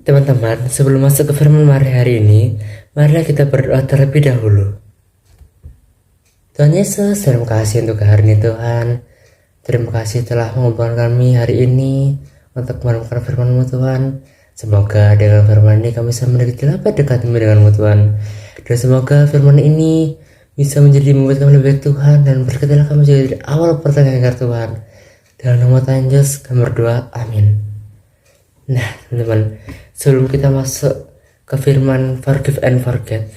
Teman-teman, sebelum masuk ke firman hari ini, marilah kita berdoa terlebih dahulu. Tuhan Yesus, terima kasih untuk hari ini Tuhan. Terima kasih telah mengumpulkan kami hari ini untuk menemukan firman-Mu Tuhan. Semoga dengan firman ini kami bisa menjadi lebih dekat denganmu Tuhan. Dan semoga firman ini bisa menjadi membuat kami lebih baik Tuhan, dan berkatilah kami juga dari awal pertengahan Tuhan. Dalam nama Tuhan Yesus kami berdoa, amin. Nah teman-teman, sebelum kita masuk ke firman forgive and forget,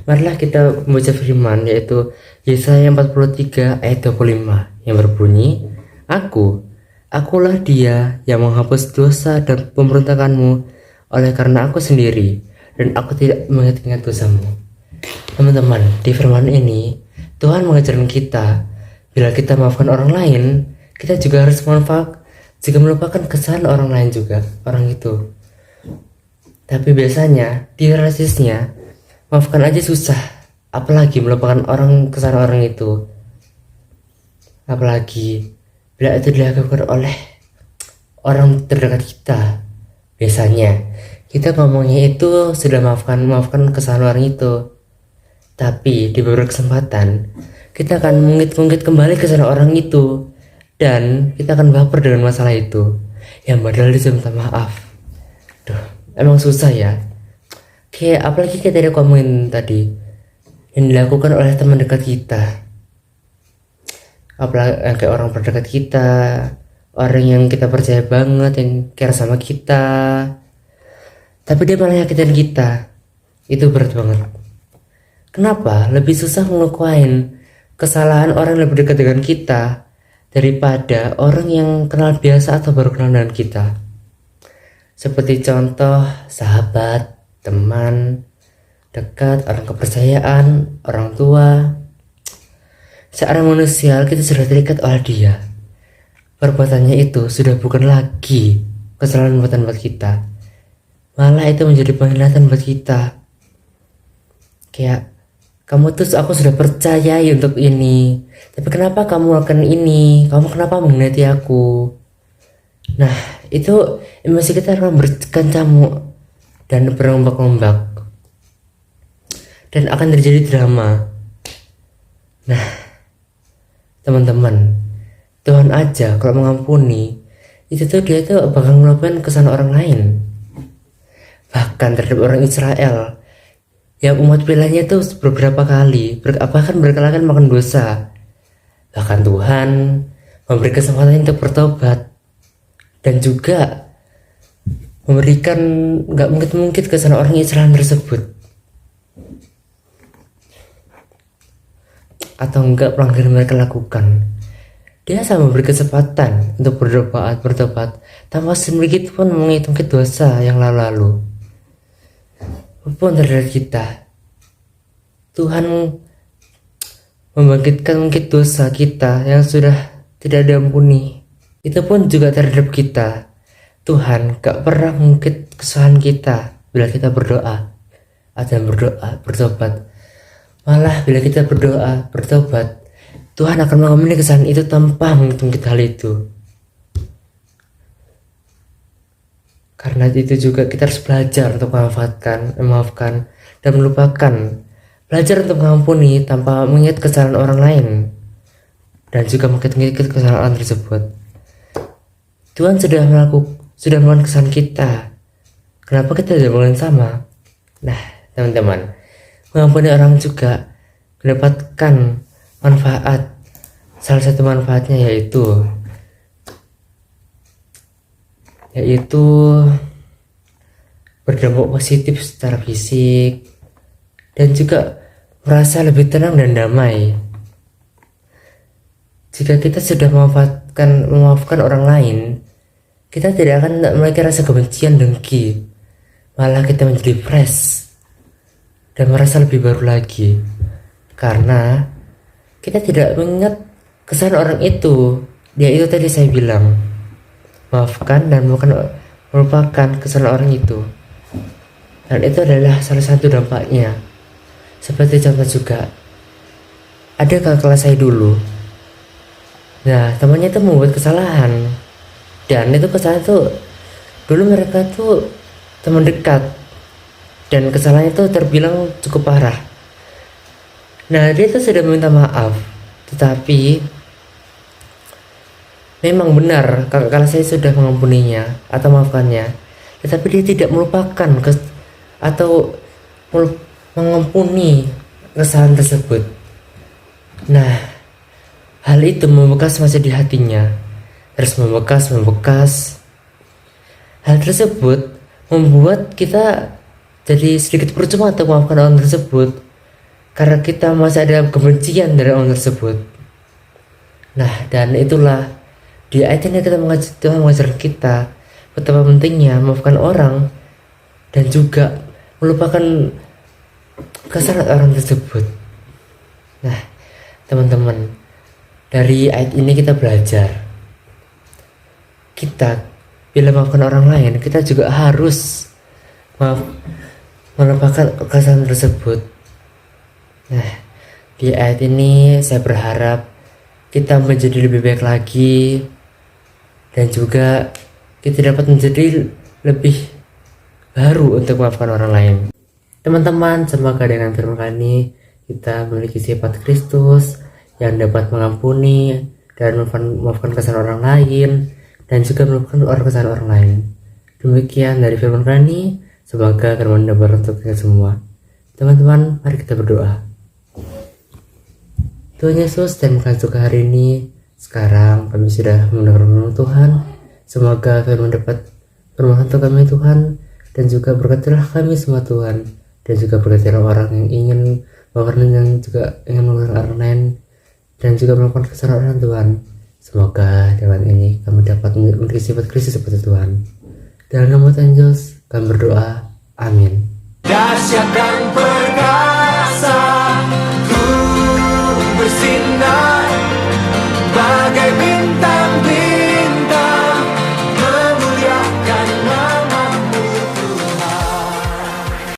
marilah kita membaca firman, yaitu Yesaya 43 ayat 25 yang berbunyi, Akulah dia yang menghapus dosa dan pemberontakanmu, oleh karena aku sendiri, dan aku tidak mengingat dosamu. Teman-teman, di firman ini Tuhan mengajarkan kita, bila kita maafkan orang lain, kita juga harus juga melupakan kesalahan orang lain juga, orang itu. Tapi biasanya di realistisnya, maafkan aja susah, apalagi melupakan kesalahan orang itu. Apalagi bila itu dilakukan oleh orang terdekat kita. Biasanya kita ngomongnya itu sudah maafkan kesalahan orang itu, tapi di beberapa kesempatan kita akan mengungkit kembali kesalahan orang itu, dan kita akan baper dengan masalah itu, yang padahal dia minta maaf. Duh, emang susah ya. Kayak apalagi kayak tadi aku ngomongin tadi, yang dilakukan oleh teman dekat kita, apalagi kayak orang terdekat kita, orang yang kita percaya banget, yang care sama kita, tapi dia malah nyakitin kita. Itu berat banget. Kenapa lebih susah ngelupain kesalahan orang yang lebih dekat dengan kita daripada orang yang kenal biasa atau baru kenal dengan kita? Seperti contoh sahabat, teman dekat, orang kepercayaan, orang tua. Seorang manusia kita sudah terikat oleh dia. Perbuatannya itu sudah bukan lagi kesalahan buatan buat kita, malah itu menjadi pengkhianatan buat kita. Kayak, kamu tuh aku sudah percayai untuk ini, tapi kenapa kamu lakukan ini? Kamu kenapa mengkhianati aku? Nah, itu emosi kita akan berkecamuk dan berombak-ombak, dan akan terjadi drama. Nah teman-teman, Tuhan aja kalau mengampuni, itu tuh dia tuh bakal ngelupain kesalahan orang lain. Bahkan terhadap orang Israel yang umat pilihannya tuh beberapa kali bahkan berkali-kali makan dosa, bahkan Tuhan memberi kesempatan untuk bertobat, dan juga memberikan gak mungkin kesalahan orang Israel tersebut, atau enggak pelanggaran mereka lakukan. Dia sama memberi kesempatan untuk bertobat tanpa sedikit pun menghitung dosa yang lalu-lalu. Walaupun terhadap kita, Tuhan membangkitkan mungkin dosa kita yang sudah tidak diampuni. Itu pun juga terhadap kita, Tuhan gak pernah mengungkit kesalahan kita bila kita berdoa bertobat. Malah bila kita berdoa bertobat, Tuhan akan mengampuni kesalahan itu tanpa menghitung hal itu. Karena itu juga kita harus belajar untuk memaafkan dan melupakan. Belajar untuk mengampuni tanpa mengingat kesalahan orang lain, dan juga mengingat kesalahan tersebut. Tuhan sudah melakukan kesalahan kita. Kenapa kita tidak melakukan sama? Nah teman-teman, mengampuni orang juga mendapatkan manfaat. Salah satu manfaatnya yaitu berdampak positif secara fisik, dan juga merasa lebih tenang dan damai. Jika kita sudah memaafkan orang lain, kita tidak akan memiliki rasa kebencian, dengki, malah kita menjadi fresh dan merasa lebih baru lagi, karena kita tidak mengingat kesalahan orang itu. Dia itu tadi saya bilang, maafkan dan melupakan kesalahan orang itu, dan itu adalah salah satu dampaknya. Seperti contoh juga, ada kakak kelas saya dulu. Nah temannya itu membuat kesalahan, dan itu kesalahan tuh dulu mereka tuh teman dekat, dan kesalahannya itu terbilang cukup parah. Nah, dia tuh sudah meminta maaf, tetapi memang benar kalau saya sudah mengampuninya atau maafkannya, tetapi dia tidak melupakan atau mengampuni kesalahan tersebut. Nah, hal itu membekas masih di hatinya, terus membekas. Hal tersebut membuat kita jadi sedikit percuma untuk memaafkan orang tersebut, karena kita masih ada kebencian dari orang tersebut. Nah, dan itulah di ayat ini Tuhan mengajarkan kita betapa pentingnya memaafkan orang dan juga melupakan kesalahan orang tersebut. Nah, teman-teman, dari ayat ini kita belajar, kita bila memaafkan orang lain, kita juga harus melupakan kesalahan tersebut. Nah, di ayat ini saya berharap kita menjadi lebih baik lagi, dan juga kita dapat menjadi lebih baru untuk memaafkan orang lain. Teman-teman, semoga dengan firman ini kita memiliki sifat Kristus yang dapat mengampuni dan memaafkan kesalahan orang lain, dan juga melupakan kesalahan orang lain. Demikian dari firman ini, semoga firman dapat untuk kita semua. Teman-teman, mari kita berdoa. Tuhan Yesus, terima kasih untuk hari ini. Sekarang kami sudah mendengar firman Tuhan. Semoga firman dapat bermanfaat untuk kami Tuhan, dan juga berkatilah kami semua Tuhan, dan juga berkatilah orang yang ingin yang juga ingin melakukan orang lain, dan juga melakukan kesalahan Tuhan. Semoga dengan ini kami dapat memiliki sifat Kristus seperti Tuhan. Dalam nama Tuhan Yesus kami berdoa. Amin. Dahsyat dan perkasa